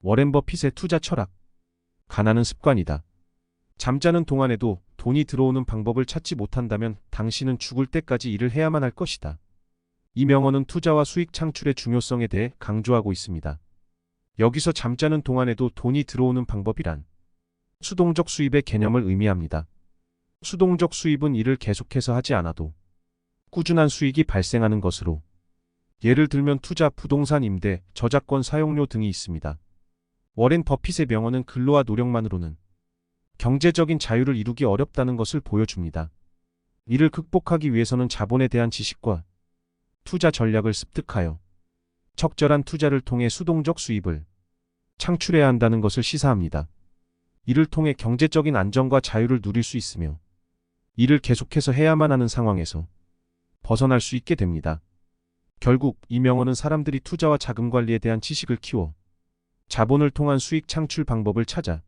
워렌 버핏의 투자 철학. 가난은 습관이다. 잠자는 동안에도 돈이 들어오는 방법을 찾지 못한다면 당신은 죽을 때까지 일을 해야만 할 것이다. 이 명언은 투자와 수익 창출의 중요성에 대해 강조하고 있습니다. 여기서 잠자는 동안에도 돈이 들어오는 방법이란 수동적 수입의 개념을 의미합니다. 수동적 수입은 일을 계속해서 하지 않아도 꾸준한 수익이 발생하는 것으로, 예를 들면 투자, 부동산 임대, 저작권 사용료 등이 있습니다. 워렌 버핏의 명언은 근로와 노력만으로는 경제적인 자유를 이루기 어렵다는 것을 보여줍니다. 이를 극복하기 위해서는 자본에 대한 지식과 투자 전략을 습득하여 적절한 투자를 통해 수동적 수입을 창출해야 한다는 것을 시사합니다. 이를 통해 경제적인 안정과 자유를 누릴 수 있으며 일을 계속해서 해야만 하는 상황에서 벗어날 수 있게 됩니다. 결국 이 명언은 사람들이 투자와 자금 관리에 대한 지식을 키워 자본을 통한 수익 창출 방법을 찾아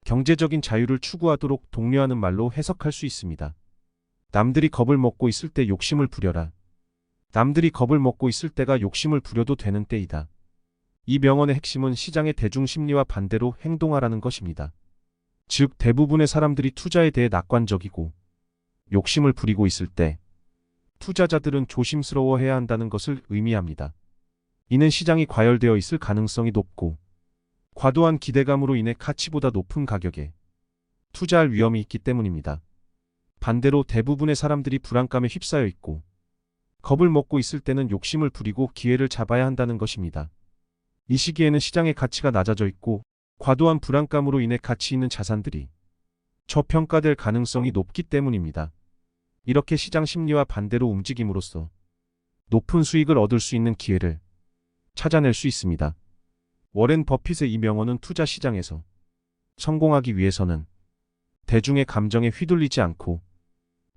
경제적인 자유를 추구하도록 독려하는 말로 해석할 수 있습니다. 남들이 겁을 먹고 있을 때 욕심을 부려라. 남들이 겁을 먹고 있을 때가 욕심을 부려도 되는 때이다. 이 명언의 핵심은 시장의 대중 심리와 반대로 행동하라는 것입니다. 즉, 대부분의 사람들이 투자에 대해 낙관적이고 욕심을 부리고 있을 때 투자자들은 조심스러워해야 한다는 것을 의미합니다. 이는 시장이 과열되어 있을 가능성이 높고 과도한 기대감으로 인해 가치보다 높은 가격에 투자할 위험이 있기 때문입니다. 반대로 대부분의 사람들이 불안감에 휩싸여 있고 겁을 먹고 있을 때는 욕심을 부리고 기회를 잡아야 한다는 것입니다. 이 시기에는 시장의 가치가 낮아져 있고 과도한 불안감으로 인해 가치 있는 자산들이 저평가될 가능성이 높기 때문입니다. 이렇게 시장 심리와 반대로 움직임으로써 높은 수익을 얻을 수 있는 기회를 찾아낼 수 있습니다. 워렌 버핏의 이 명언은 투자 시장에서 성공하기 위해서는 대중의 감정에 휘둘리지 않고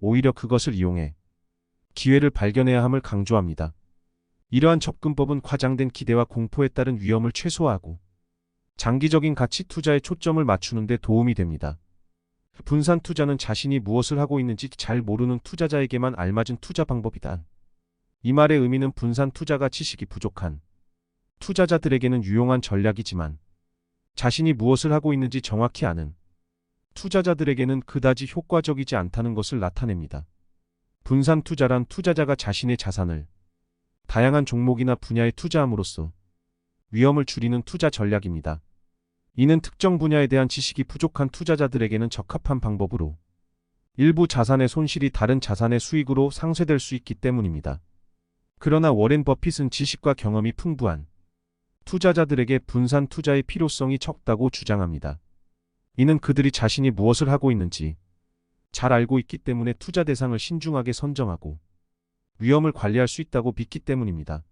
오히려 그것을 이용해 기회를 발견해야 함을 강조합니다. 이러한 접근법은 과장된 기대와 공포에 따른 위험을 최소화하고 장기적인 가치 투자에 초점을 맞추는 데 도움이 됩니다. 분산 투자는 자신이 무엇을 하고 있는지 잘 모르는 투자자에게만 알맞은 투자 방법이다. 이 말의 의미는 분산 투자가 지식이 부족한 투자자들에게는 유용한 전략이지만 자신이 무엇을 하고 있는지 정확히 아는 투자자들에게는 그다지 효과적이지 않다는 것을 나타냅니다. 분산 투자란 투자자가 자신의 자산을 다양한 종목이나 분야에 투자함으로써 위험을 줄이는 투자 전략입니다. 이는 특정 분야에 대한 지식이 부족한 투자자들에게는 적합한 방법으로 일부 자산의 손실이 다른 자산의 수익으로 상쇄될 수 있기 때문입니다. 그러나 워렌 버핏은 지식과 경험이 풍부한 투자자들에게 분산 투자의 필요성이 적다고 주장합니다. 이는 그들이 자신이 무엇을 하고 있는지 잘 알고 있기 때문에 투자 대상을 신중하게 선정하고 위험을 관리할 수 있다고 믿기 때문입니다.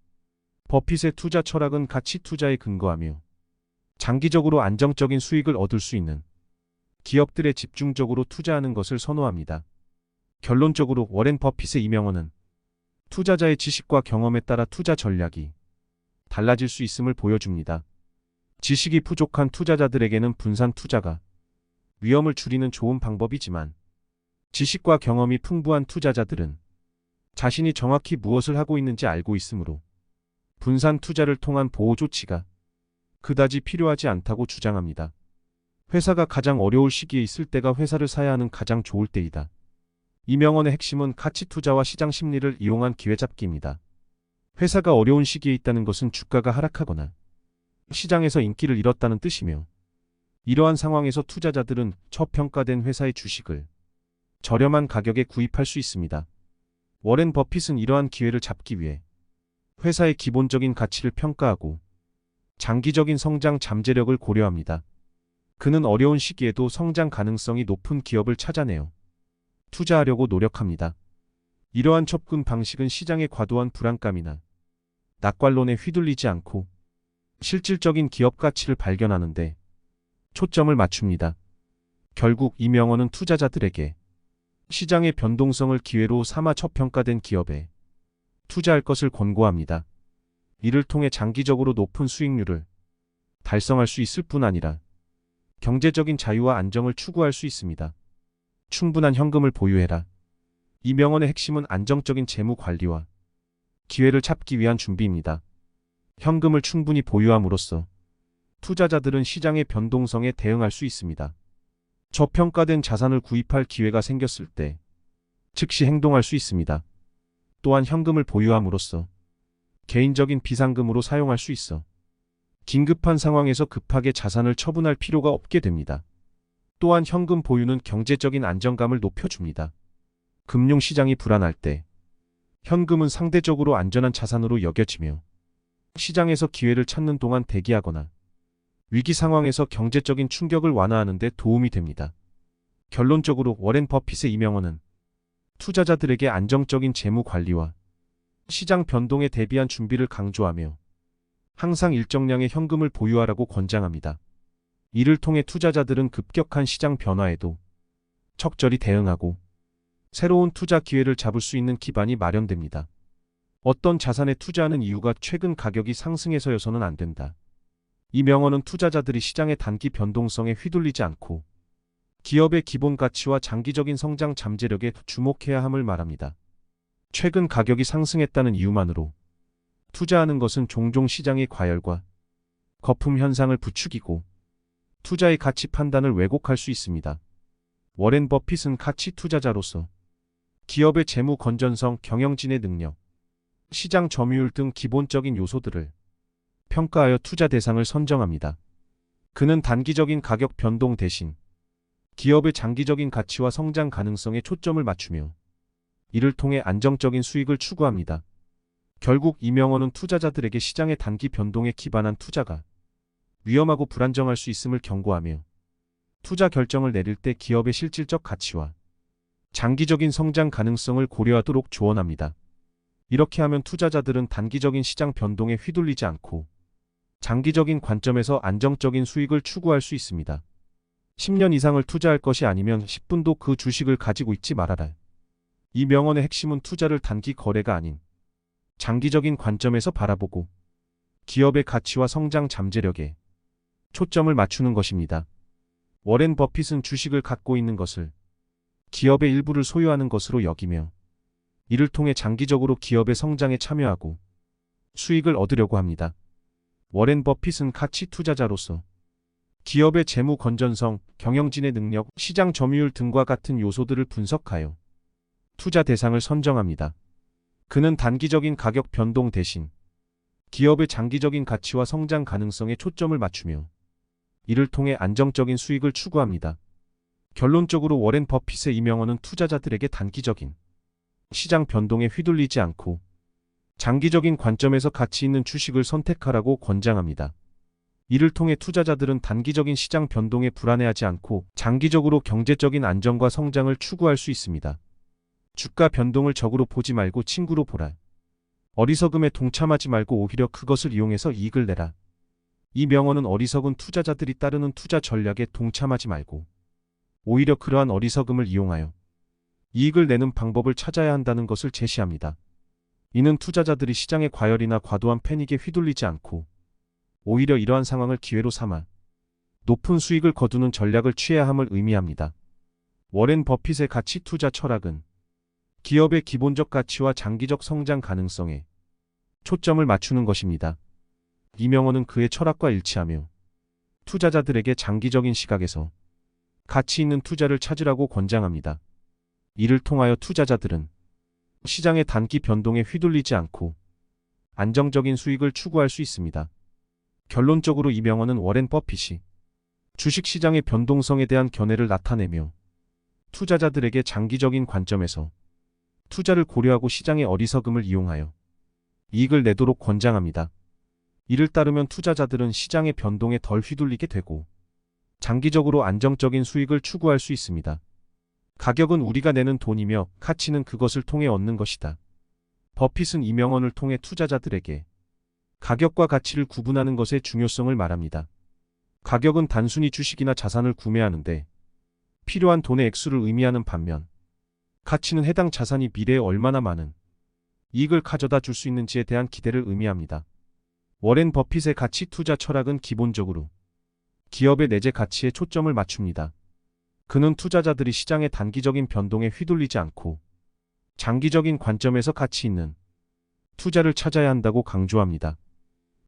버핏의 투자 철학은 가치 투자에 근거하며 장기적으로 안정적인 수익을 얻을 수 있는 기업들에 집중적으로 투자하는 것을 선호합니다. 결론적으로 워렌 버핏의 이 명언은 투자자의 지식과 경험에 따라 투자 전략이 달라질 수 있음을 보여줍니다. 지식이 부족한 투자자들에게는 분산 투자가 위험을 줄이는 좋은 방법이지만 지식과 경험이 풍부한 투자자들은 자신이 정확히 무엇을 하고 있는지 알고 있으므로 분산 투자를 통한 보호 조치가 그다지 필요하지 않다고 주장합니다. 회사가 가장 어려울 시기에 있을 때가 회사를 사야 하는 가장 좋을 때이다. 이 명언의 핵심은 가치 투자와 시장 심리를 이용한 기회잡기입니다. 회사가 어려운 시기에 있다는 것은 주가가 하락하거나 시장에서 인기를 잃었다는 뜻이며, 이러한 상황에서 투자자들은 저평가된 회사의 주식을 저렴한 가격에 구입할 수 있습니다. 워렌 버핏은 이러한 기회를 잡기 위해 회사의 기본적인 가치를 평가하고 장기적인 성장 잠재력을 고려합니다. 그는 어려운 시기에도 성장 가능성이 높은 기업을 찾아내어 투자하려고 노력합니다. 이러한 접근 방식은 시장의 과도한 불안감이나 낙관론에 휘둘리지 않고 실질적인 기업 가치를 발견하는 데 초점을 맞춥니다. 결국 이 명언은 투자자들에게 시장의 변동성을 기회로 삼아 저평가된 기업에 투자할 것을 권고합니다. 이를 통해 장기적으로 높은 수익률을 달성할 수 있을 뿐 아니라 경제적인 자유와 안정을 추구할 수 있습니다. 충분한 현금을 보유해라. 이 명언의 핵심은 안정적인 재무 관리와 기회를 찾기 위한 준비입니다. 현금을 충분히 보유함으로써 투자자들은 시장의 변동성에 대응할 수 있습니다. 저평가된 자산을 구입할 기회가 생겼을 때 즉시 행동할 수 있습니다. 또한 현금을 보유함으로써 개인적인 비상금으로 사용할 수 있어 긴급한 상황에서 급하게 자산을 처분할 필요가 없게 됩니다. 또한 현금 보유는 경제적인 안정감을 높여줍니다. 금융시장이 불안할 때 현금은 상대적으로 안전한 자산으로 여겨지며 시장에서 기회를 찾는 동안 대기하거나 위기 상황에서 경제적인 충격을 완화하는 데 도움이 됩니다. 결론적으로 워렌 버핏의 이 명언은 투자자들에게 안정적인 재무 관리와 시장 변동에 대비한 준비를 강조하며 항상 일정량의 현금을 보유하라고 권장합니다. 이를 통해 투자자들은 급격한 시장 변화에도 적절히 대응하고 새로운 투자 기회를 잡을 수 있는 기반이 마련됩니다. 어떤 자산에 투자하는 이유가 최근 가격이 상승해서여서는 안 된다. 이 명언은 투자자들이 시장의 단기 변동성에 휘둘리지 않고 기업의 기본 가치와 장기적인 성장 잠재력에 주목해야 함을 말합니다. 최근 가격이 상승했다는 이유만으로 투자하는 것은 종종 시장의 과열과 거품 현상을 부추기고 투자의 가치 판단을 왜곡할 수 있습니다. 워렌 버핏은 가치 투자자로서 기업의 재무 건전성, 경영진의 능력, 시장 점유율 등 기본적인 요소들을 평가하여 투자 대상을 선정합니다. 그는 단기적인 가격 변동 대신 기업의 장기적인 가치와 성장 가능성에 초점을 맞추며 이를 통해 안정적인 수익을 추구합니다. 결국 이 명언은 투자자들에게 시장의 단기 변동에 기반한 투자가 위험하고 불안정할 수 있음을 경고하며 투자 결정을 내릴 때 기업의 실질적 가치와 장기적인 성장 가능성을 고려하도록 조언합니다. 이렇게 하면 투자자들은 단기적인 시장 변동에 휘둘리지 않고 장기적인 관점에서 안정적인 수익을 추구할 수 있습니다. 10년 이상을 투자할 것이 아니면 10분도 그 주식을 가지고 있지 말아라. 이 명언의 핵심은 투자를 단기 거래가 아닌 장기적인 관점에서 바라보고 기업의 가치와 성장 잠재력에 초점을 맞추는 것입니다. 워렌 버핏은 주식을 갖고 있는 것을 기업의 일부를 소유하는 것으로 여기며 이를 통해 장기적으로 기업의 성장에 참여하고 수익을 얻으려고 합니다. 워렌 버핏은 가치 투자자로서 기업의 재무 건전성, 경영진의 능력, 시장 점유율 등과 같은 요소들을 분석하여 투자 대상을 선정합니다. 그는 단기적인 가격 변동 대신 기업의 장기적인 가치와 성장 가능성에 초점을 맞추며 이를 통해 안정적인 수익을 추구합니다. 결론적으로 워렌 버핏의 이 명언은 투자자들에게 단기적인 시장 변동에 휘둘리지 않고 장기적인 관점에서 가치 있는 주식을 선택하라고 권장합니다. 이를 통해 투자자들은 단기적인 시장 변동에 불안해하지 않고 장기적으로 경제적인 안정과 성장을 추구할 수 있습니다. 주가 변동을 적으로 보지 말고 친구로 보라. 어리석음에 동참하지 말고 오히려 그것을 이용해서 이익을 내라. 이 명언은 어리석은 투자자들이 따르는 투자 전략에 동참하지 말고 오히려 그러한 어리석음을 이용하여 이익을 내는 방법을 찾아야 한다는 것을 제시합니다. 이는 투자자들이 시장의 과열이나 과도한 패닉에 휘둘리지 않고 오히려 이러한 상황을 기회로 삼아 높은 수익을 거두는 전략을 취해야 함을 의미합니다. 워렌 버핏의 가치 투자 철학은 기업의 기본적 가치와 장기적 성장 가능성에 초점을 맞추는 것입니다. 이 명언은 그의 철학과 일치하며 투자자들에게 장기적인 시각에서 가치 있는 투자를 찾으라고 권장합니다. 이를 통하여 투자자들은 시장의 단기 변동에 휘둘리지 않고 안정적인 수익을 추구할 수 있습니다. 결론적으로 이 명언은 워렌 버핏이 주식시장의 변동성에 대한 견해를 나타내며 투자자들에게 장기적인 관점에서 투자를 고려하고 시장의 어리석음을 이용하여 이익을 내도록 권장합니다. 이를 따르면 투자자들은 시장의 변동에 덜 휘둘리게 되고 장기적으로 안정적인 수익을 추구할 수 있습니다. 가격은 우리가 내는 돈이며 가치는 그것을 통해 얻는 것이다. 버핏은 이 명언을 통해 투자자들에게 가격과 가치를 구분하는 것의 중요성을 말합니다. 가격은 단순히 주식이나 자산을 구매하는데 필요한 돈의 액수를 의미하는 반면 가치는 해당 자산이 미래에 얼마나 많은 이익을 가져다 줄 수 있는지에 대한 기대를 의미합니다. 워렌 버핏의 가치 투자 철학은 기본적으로 기업의 내재 가치에 초점을 맞춥니다. 그는 투자자들이 시장의 단기적인 변동에 휘둘리지 않고 장기적인 관점에서 가치 있는 투자를 찾아야 한다고 강조합니다.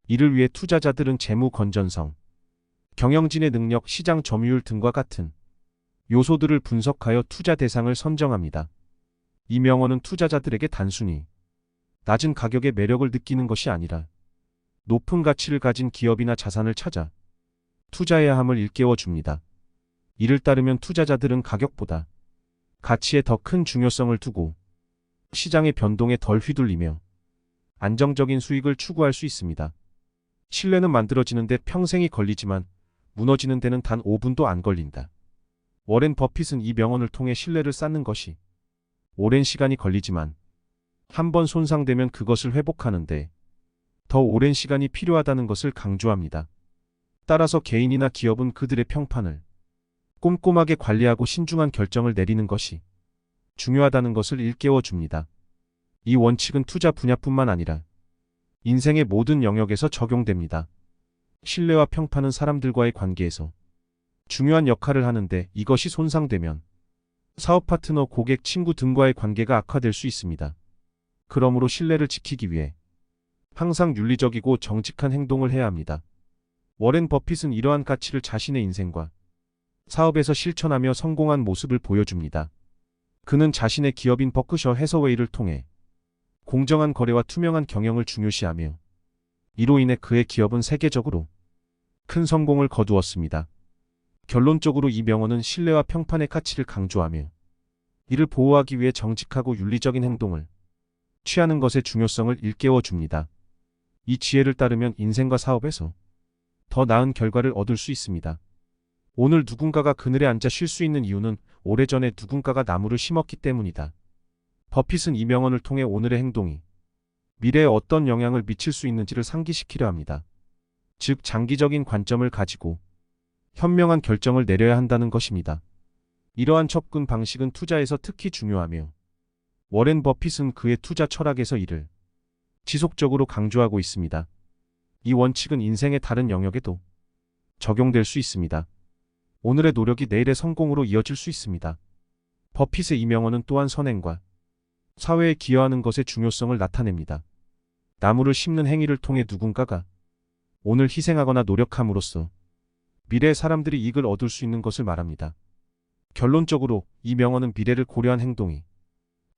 이를 위해 투자자들은 재무 건전성, 경영진의 능력, 시장 점유율 등과 같은 요소들을 분석하여 투자 대상을 선정합니다. 이 명언은 투자자들에게 단순히 낮은 가격의 매력을 느끼는 것이 아니라 높은 가치를 가진 기업이나 자산을 찾아 투자해야 함을 일깨워 줍니다. 이를 따르면 투자자들은 가격보다 가치에 더 큰 중요성을 두고 시장의 변동에 덜 휘둘리며 안정적인 수익을 추구할 수 있습니다. 신뢰는 만들어지는데 평생이 걸리지만 무너지는 데는 단 5분도 안 걸린다. 워렌 버핏은 이 명언을 통해 신뢰를 쌓는 것이 오랜 시간이 걸리지만 한번 손상되면 그것을 회복하는데 더 오랜 시간이 필요하다는 것을 강조합니다. 따라서 개인이나 기업은 그들의 평판을 꼼꼼하게 관리하고 신중한 결정을 내리는 것이 중요하다는 것을 일깨워 줍니다. 이 원칙은 투자 분야뿐만 아니라 인생의 모든 영역에서 적용됩니다. 신뢰와 평판은 사람들과의 관계에서 중요한 역할을 하는데 이것이 손상되면 사업 파트너, 고객, 친구 등과의 관계가 악화될 수 있습니다. 그러므로 신뢰를 지키기 위해 항상 윤리적이고 정직한 행동을 해야 합니다. 워렌 버핏은 이러한 가치를 자신의 인생과 사업에서 실천하며 성공한 모습을 보여줍니다. 그는 자신의 기업인 버크셔 해서웨이를 통해 공정한 거래와 투명한 경영을 중요시하며 이로 인해 그의 기업은 세계적으로 큰 성공을 거두었습니다. 결론적으로 이 명언은 신뢰와 평판의 가치를 강조하며 이를 보호하기 위해 정직하고 윤리적인 행동을 취하는 것의 중요성을 일깨워 줍니다. 이 지혜를 따르면 인생과 사업에서 더 나은 결과를 얻을 수 있습니다. 오늘 누군가가 그늘에 앉아 쉴 수 있는 이유는 오래전에 누군가가 나무를 심었기 때문이다. 버핏은 이 명언을 통해 오늘의 행동이 미래에 어떤 영향을 미칠 수 있는지를 상기시키려 합니다. 즉, 장기적인 관점을 가지고 현명한 결정을 내려야 한다는 것입니다. 이러한 접근 방식은 투자에서 특히 중요하며 워렌 버핏은 그의 투자 철학에서 이를 지속적으로 강조하고 있습니다. 이 원칙은 인생의 다른 영역에도 적용될 수 있습니다. 오늘의 노력이 내일의 성공으로 이어질 수 있습니다. 버핏의 이 명언은 또한 선행과 사회에 기여하는 것의 중요성을 나타냅니다. 나무를 심는 행위를 통해 누군가가 오늘 희생하거나 노력함으로써 미래의 사람들이 이익을 얻을 수 있는 것을 말합니다. 결론적으로 이 명언은 미래를 고려한 행동이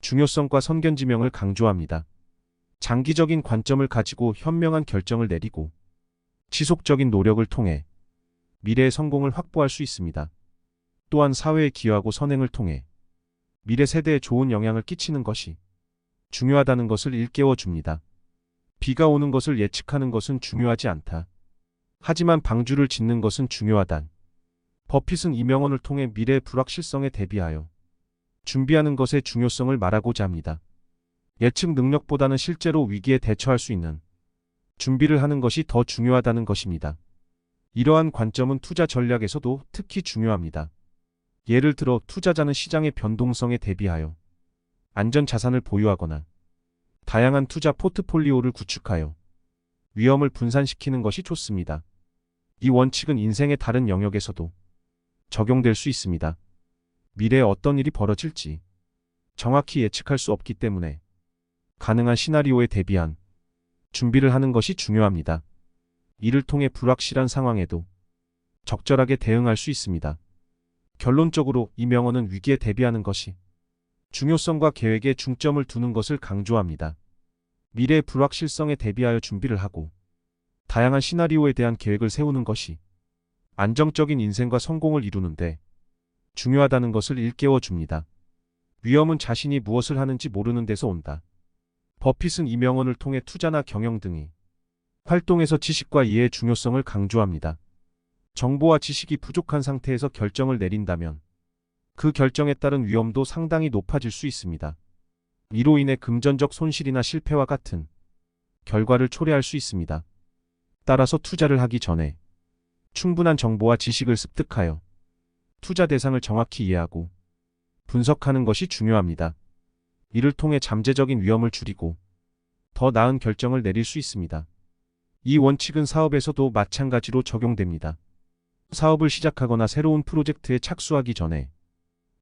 중요성과 선견지명을 강조합니다. 장기적인 관점을 가지고 현명한 결정을 내리고 지속적인 노력을 통해 미래의 성공을 확보할 수 있습니다. 또한 사회에 기여하고 선행을 통해 미래 세대에 좋은 영향을 끼치는 것이 중요하다는 것을 일깨워 줍니다. 비가 오는 것을 예측하는 것은 중요하지 않다. 하지만 방주를 짓는 것은 중요하다. 버핏은 이 명언을 통해 미래의 불확실성에 대비하여 준비하는 것의 중요성을 말하고자 합니다. 예측 능력보다는 실제로 위기에 대처할 수 있는 준비를 하는 것이 더 중요하다는 것입니다. 이러한 관점은 투자 전략에서도 특히 중요합니다. 예를 들어 투자자는 시장의 변동성에 대비하여 안전 자산을 보유하거나 다양한 투자 포트폴리오를 구축하여 위험을 분산시키는 것이 좋습니다. 이 원칙은 인생의 다른 영역에서도 적용될 수 있습니다. 미래에 어떤 일이 벌어질지 정확히 예측할 수 없기 때문에 가능한 시나리오에 대비한 준비를 하는 것이 중요합니다. 이를 통해 불확실한 상황에도 적절하게 대응할 수 있습니다. 결론적으로 이 명언은 위기에 대비하는 것이 중요성과 계획에 중점을 두는 것을 강조합니다. 미래의 불확실성에 대비하여 준비를 하고 다양한 시나리오에 대한 계획을 세우는 것이 안정적인 인생과 성공을 이루는데 중요하다는 것을 일깨워 줍니다. 위험은 자신이 무엇을 하는지 모르는 데서 온다. 버핏은 이 명언을 통해 투자나 경영 등의 활동에서 지식과 이해의 중요성을 강조합니다. 정보와 지식이 부족한 상태에서 결정을 내린다면 그 결정에 따른 위험도 상당히 높아질 수 있습니다. 이로 인해 금전적 손실이나 실패와 같은 결과를 초래할 수 있습니다. 따라서 투자를 하기 전에 충분한 정보와 지식을 습득하여 투자 대상을 정확히 이해하고 분석하는 것이 중요합니다. 이를 통해 잠재적인 위험을 줄이고 더 나은 결정을 내릴 수 있습니다. 이 원칙은 사업에서도 마찬가지로 적용됩니다. 사업을 시작하거나 새로운 프로젝트에 착수하기 전에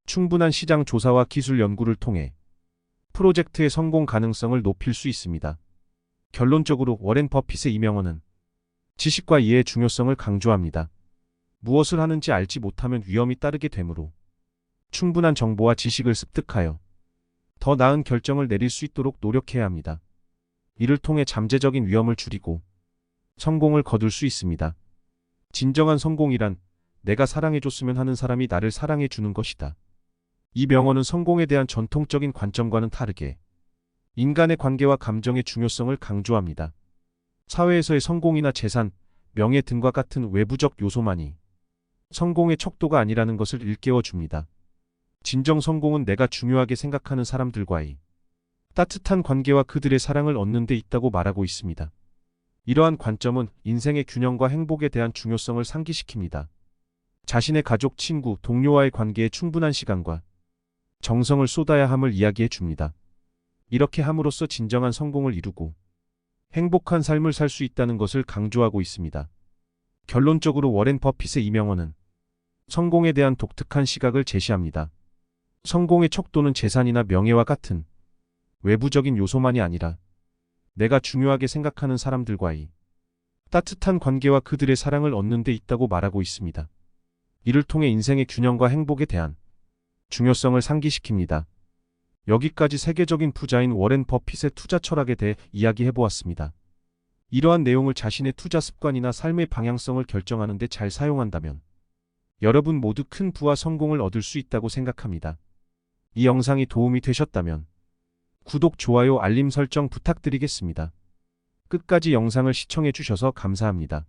충분한 시장 조사와 기술 연구를 통해 프로젝트의 성공 가능성을 높일 수 있습니다. 결론적으로 워렌 버핏의 이 명언은 지식과 이해의 중요성을 강조합니다. 무엇을 하는지 알지 못하면 위험이 따르게 되므로 충분한 정보와 지식을 습득하여 더 나은 결정을 내릴 수 있도록 노력해야 합니다. 이를 통해 잠재적인 위험을 줄이고 성공을 거둘 수 있습니다. 진정한 성공이란 내가 사랑해줬으면 하는 사람이 나를 사랑해주는 것이다. 이 명언은 성공에 대한 전통적인 관점과는 다르게 인간의 관계와 감정의 중요성을 강조합니다. 사회에서의 성공이나 재산, 명예 등과 같은 외부적 요소만이 성공의 척도가 아니라는 것을 일깨워 줍니다. 진정 성공은 내가 중요하게 생각하는 사람들과의 따뜻한 관계와 그들의 사랑을 얻는 데 있다고 말하고 있습니다. 이러한 관점은 인생의 균형과 행복에 대한 중요성을 상기시킵니다. 자신의 가족, 친구, 동료와의 관계에 충분한 시간과 정성을 쏟아야 함을 이야기해 줍니다. 이렇게 함으로써 진정한 성공을 이루고 행복한 삶을 살 수 있다는 것을 강조하고 있습니다. 결론적으로 워렌 버핏의 이 명언은 성공에 대한 독특한 시각을 제시합니다. 성공의 척도는 재산이나 명예와 같은 외부적인 요소만이 아니라 내가 중요하게 생각하는 사람들과의 따뜻한 관계와 그들의 사랑을 얻는 데 있다고 말하고 있습니다. 이를 통해 인생의 균형과 행복에 대한 중요성을 상기시킵니다. 여기까지 세계적인 부자인 워렌 버핏의 투자 철학에 대해 이야기해 보았습니다. 이러한 내용을 자신의 투자 습관이나 삶의 방향성을 결정하는 데 잘 사용한다면 여러분 모두 큰 부와 성공을 얻을 수 있다고 생각합니다. 이 영상이 도움이 되셨다면 구독, 좋아요, 알림 설정 부탁드리겠습니다. 끝까지 영상을 시청해 주셔서 감사합니다.